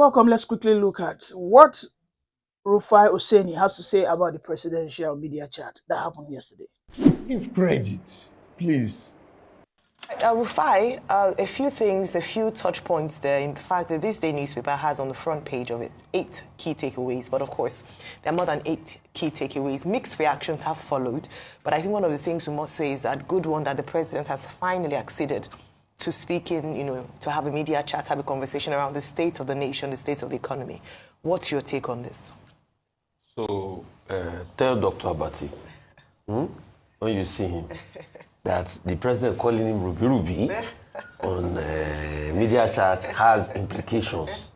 welcome. Let's quickly look at what Rufai Oseni has to say about the presidential media chat that happened yesterday. Give credit, please. Rufai, a few things, a few touch points there in the fact that this day newspaper has on the front page of it 8 key takeaways, but of course, there are more than 8 key takeaways. Mixed reactions have followed, but I think one of the things we must say is that good one that the president has finally acceded to speaking, to have a media chat, have a conversation around the state of the nation, the state of the economy. What's your take on this? So, tell Dr. Abati, when you see him, that the president calling him Ruby on media chat has implications,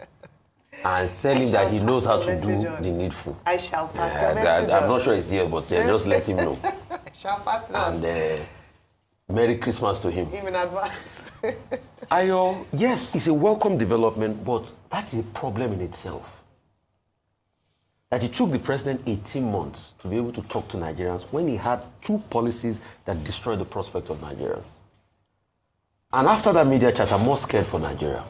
and tell him that he knows how to do the needful. I shall pass the message I'm not sure he's here, but just let him know. I shall pass it on. And Merry Christmas to him. Even in advance. Ayo, yes, it's a welcome development, but that's a problem in itself. That it took the president 18 months to be able to talk to Nigerians when he had 2 policies that destroyed the prospect of Nigerians. And after that media chat, I'm more scared for Nigeria.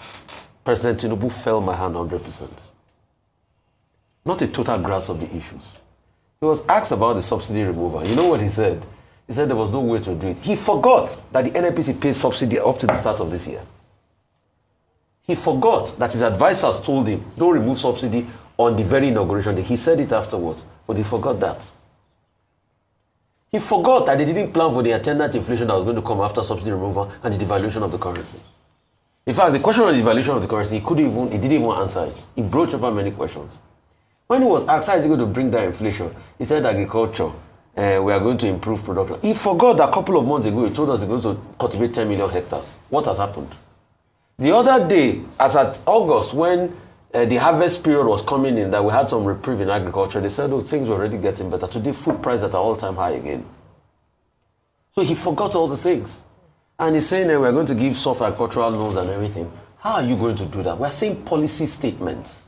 President Tinubu fell my hand 100%. Not a total grasp of the issues. He was asked about the subsidy removal. You know what he said? He said there was no way to do it. He forgot that the NNPC pays subsidy up to the start of this year. He forgot that his advisors told him, don't remove subsidy on the very inauguration day. He said it afterwards, but he forgot that. He forgot that they didn't plan for the attendant inflation that was going to come after subsidy removal and the devaluation of the currency. In fact, the question on the devaluation of the currency, he didn't even answer it. He broached over many questions. When he was asked how is he going to bring down inflation, he said agriculture, we are going to improve production. He forgot that a couple of months ago, he told us he's going to cultivate 10 million hectares. What has happened? The other day, as at August, when the harvest period was coming in, that we had some reprieve in agriculture, they said, oh, things were already getting better. Today, food prices at an all-time high again. So he forgot all the things. And he's saying that we're going to give soft agricultural loans and everything. How are you going to do that? We're saying policy statements.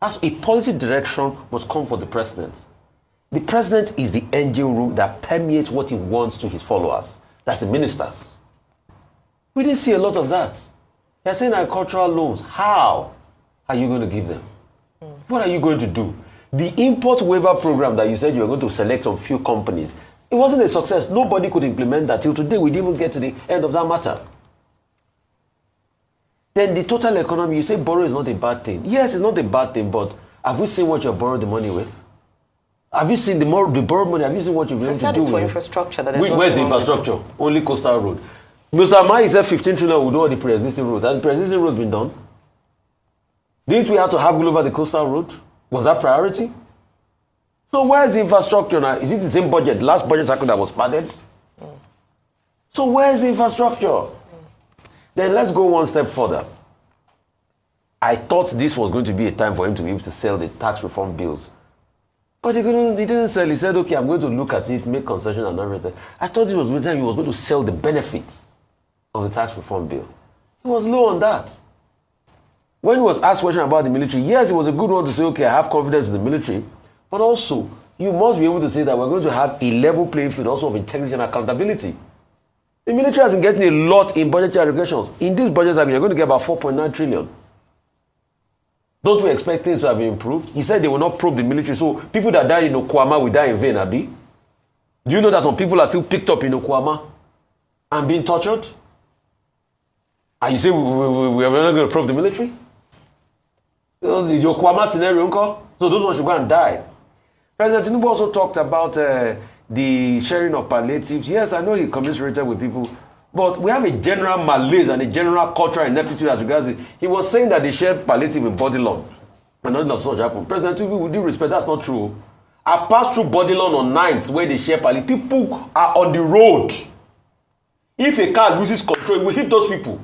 As a policy direction must come for the president. The president is the engine room that permeates what he wants to his followers. That's the ministers. We didn't see a lot of that. They're saying agricultural loans. How are you going to give them? What are you going to do? The import waiver program that you said you were going to select some few companies, it wasn't a success. Nobody could implement that. Till today, we didn't even get to the end of that matter. Then the total economy, you say borrow is not a bad thing. Yes, it's not a bad thing, but have we seen what you're borrowing the money with? Have you seen the borrowed money? Have you seen what you've been able to do it's for with infrastructure. Where's the infrastructure? Only coastal road. Mr. Amai said 15 trillion will do all the pre-existing roads. Has the pre-existing roads been done? Didn't we have to haggle over the coastal road? Was that priority? So where's the infrastructure now? Is it the same budget? Last budget cycle that was padded? So where's the infrastructure? Then let's go one step further. I thought this was going to be a time for him to be able to sell the tax reform bills. But he didn't sell. He said, okay, I'm going to look at it, make concessions and everything. I thought it was the time he was going to sell the benefits of the tax reform bill. He was low on that. When he was asked a question about the military, yes, it was a good one to say, okay, I have confidence in the military. But also, you must be able to say that we're going to have a level playing field also of integrity and accountability. The military has been getting a lot in budgetary allocations. In this budget cycle, you're going to get about 4.9 trillion. Don't we expect things to have improved? He said they will not probe the military. So people that died in Okwama will die in vain, Abi. Do you know that some people are still picked up in Okwama and being tortured? And you say we are not going to probe the military? The Okwama scenario, so those ones should go and die. President Tinubu also talked about the sharing of palliatives. Yes, I know he commiserated with people, but we have a general malaise and a general cultural ineptitude as regards it. He was saying that they shared palliative in Bodilon, and nothing of such happened. President Tinubu, with due respect, that's not true. I've passed through Bodilon on nights where they share palliative. People are on the road. If a car loses control, it will hit those people.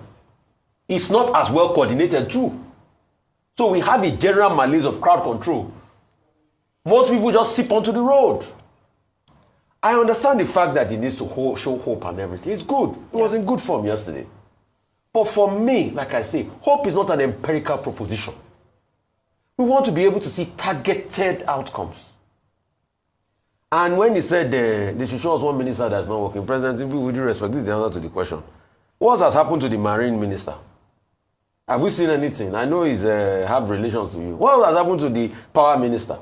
It's not as well coordinated too. So we have a general malaise of crowd control. Most people just sip onto the road. I understand the fact that he needs to show hope and everything. It's good. It was in good form yesterday. But for me, like I say, hope is not an empirical proposition. We want to be able to see targeted outcomes. And when he said they should show us one minister that's not working, President, with due respect, this is the answer to the question. What has happened to the marine minister? Have we seen anything? I know he's have relations to you. What has happened to the power minister?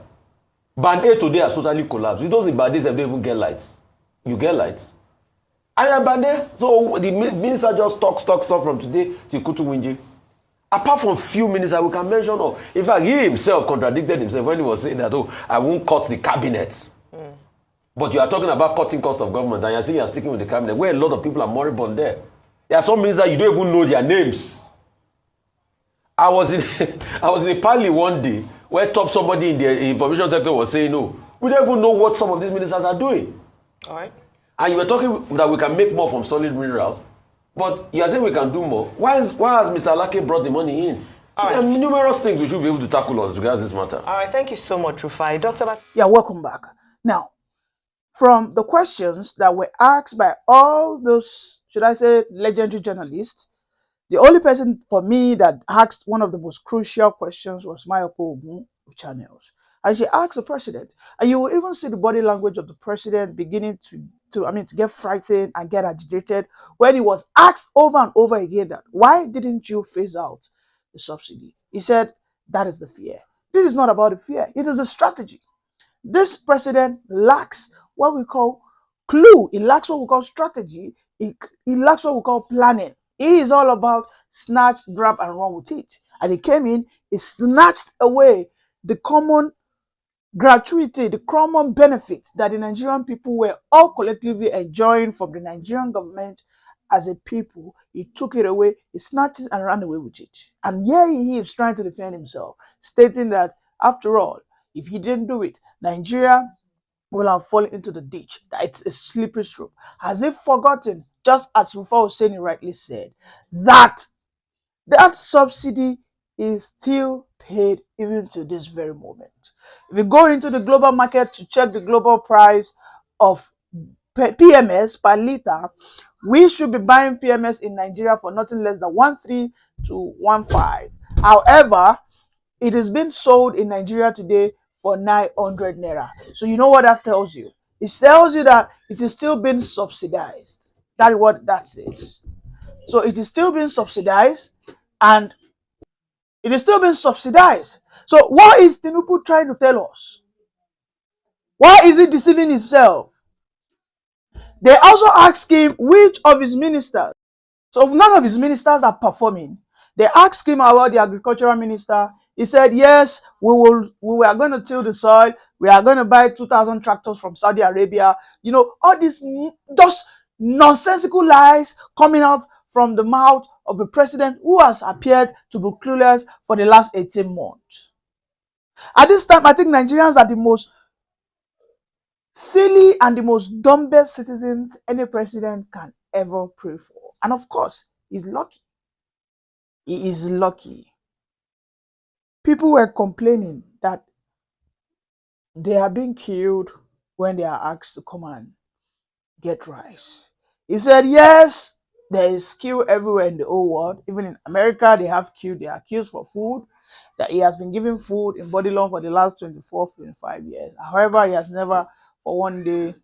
Band A today has totally collapsed. You don't think Band A don't even get lights. You get lights. I am Band A. So the minister just talks from today till Kutu Winji. Apart from few ministers we can mention, in fact, he himself contradicted himself when he was saying that, I won't cut the cabinet. But you are talking about cutting cost of government, and you're saying you're sticking with the cabinet, where a lot of people are moribund there. There are some ministers you don't even know their names. I was in a party one day where somebody in the information sector was saying, no, we don't even know what some of these ministers are doing. All right. And you were talking that we can make more from solid minerals, but you are saying we can do more. Why has Mr. Alake brought the money in? All There are right. numerous things we should be able to tackle as regards this matter. All right. Thank you so much, Rufai. Dr. Yeah, welcome back. Now, from the questions that were asked by all those, should I say, legendary journalists, the only person for me that asked one of the most crucial questions was Mayoko Ogun of Channels. And she asked the president, and you will even see the body language of the president beginning to get frightened and get agitated when he was asked over and over again that, why didn't you phase out the subsidy? He said, that is the fear. This is not about the fear. It is a strategy. This president lacks what we call clue. He lacks what we call strategy. He lacks what we call planning. He is all about snatch, grab, and run with it. And he came in, he snatched away the common gratuity, the common benefit that the Nigerian people were all collectively enjoying from the Nigerian government as a people. He took it away, he snatched it and ran away with it. And here he is trying to defend himself, stating that, after all, if he didn't do it, Nigeria will have fallen into the ditch, that it's a slippery slope. Has he forgotten, just as Rufai Oseni rightly said, that that subsidy is still paid even to this very moment? If you go into the global market to check the global price of PMS per liter, we should be buying PMS in Nigeria for nothing less than 13 to 15. However, it is being sold in Nigeria today for 900 naira. So you know what that tells you? It tells you that it is still being subsidized. That is what that says. So it is still being subsidized, and it is still being subsidized. So what is Tinubu trying to tell us? Why is he deceiving himself? They also asked him which of his ministers. So none of his ministers are performing. They asked him about the agricultural minister. He said, yes, we are going to till the soil. We are going to buy 2,000 tractors from Saudi Arabia. You know, all these just nonsensical lies coming out from the mouth of a president who has appeared to be clueless for the last 18 months. At this time, I think Nigerians are the most silly and the most dumbest citizens any president can ever pray for. And of course, he's lucky. He is lucky. People were complaining that they are being killed when they are asked to come and get rice. He said, yes, there is queue everywhere in the whole world. Even in America, they have queue. They are queues for food. That he has been giving food in body loan for the last 24, 25 years. However, he has never for one day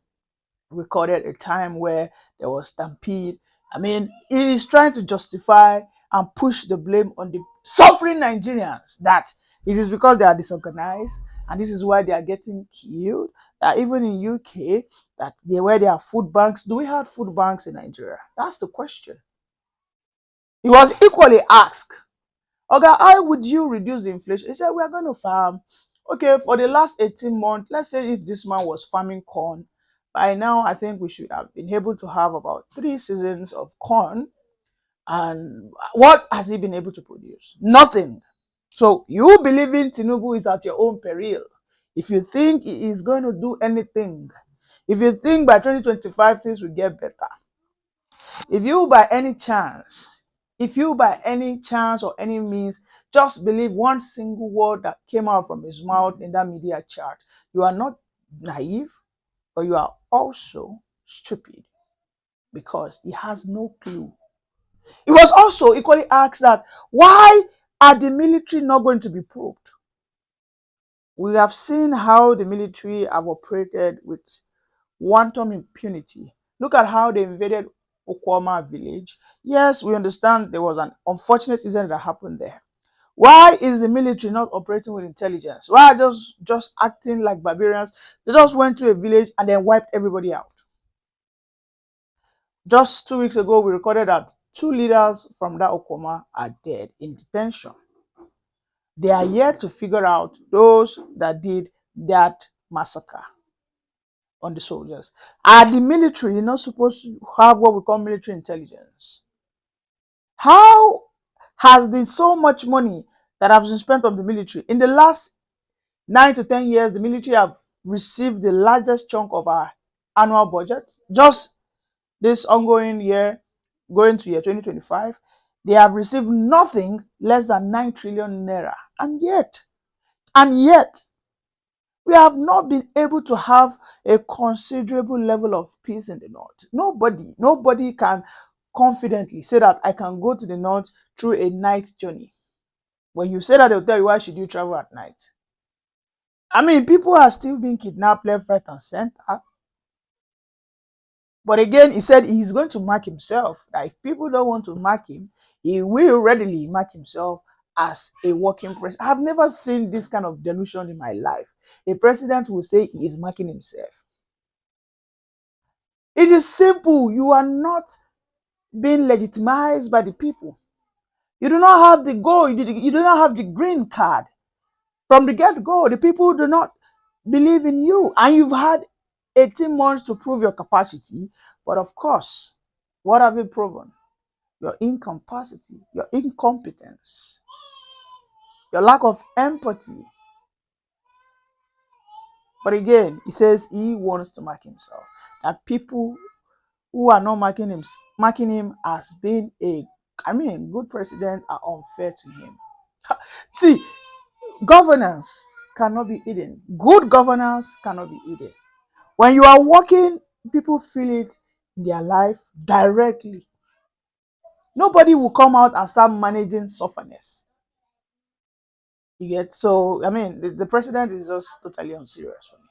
recorded a time where there was stampede. I mean, he is trying to justify and push the blame on the suffering Nigerians, that it is because they are disorganized and this is why they are getting killed. That even in UK, that where there are food banks, do we have food banks in Nigeria? That's the question. He was equally asked, okay, how would you reduce the inflation? He said, we are going to farm. Okay, for the last 18 months, let's say if this man was farming corn, by now I think we should have been able to have about 3 seasons of corn. And what has he been able to produce? Nothing. So you believing Tinubu is at your own peril. If you think he is going to do anything, if you think by 2025 things will get better, if you by any chance, or any means just believe one single word that came out from his mouth in that media chat, you are not naive, but you are also stupid, because he has no clue. He was also equally asked that, why are the military not going to be probed? We have seen how the military have operated with wanton impunity. Look at how they invaded Okwama village. Yes, we understand there was an unfortunate incident that happened there. Why is the military not operating with intelligence? Why are just acting like barbarians? They just went to a village and then wiped everybody out. Just 2 weeks ago, we recorded that 2 leaders from that Okoma are dead in detention. They are yet to figure out those that did that massacre on the soldiers. Are the military not supposed to have what we call military intelligence? How has there so much money that has been spent on the military? In the last 9 to 10 years, the military have received the largest chunk of our annual budget. Just this ongoing year, going to year 2025, they have received nothing less than 9 trillion naira. And yet, we have not been able to have a considerable level of peace in the north. Nobody can confidently say that I can go to the north through a night journey. When you say that, they'll tell you, why should you travel at night? I mean, people are still being kidnapped left, right, and center. But again, he said he's going to mark himself. That if people don't want to mark him, he will readily mark himself as a working president. I've never seen this kind of delusion in my life. A president will say he is marking himself. It is simple. You are not being legitimized by the people. You do not have the gold. You do not have the green card. From the get-go, the people do not believe in you. And you've had 18 months to prove your capacity. But of course, what have you proven? Your incapacity, your incompetence, your lack of empathy. But again, he says he wants to mark himself. That people who are not marking him as being good president are unfair to him. See, governance cannot be hidden. Good governance cannot be hidden. When you are working, people feel it in their life directly. Nobody will come out and start managing sufferness. You get, so I mean, the president is just totally unserious for me.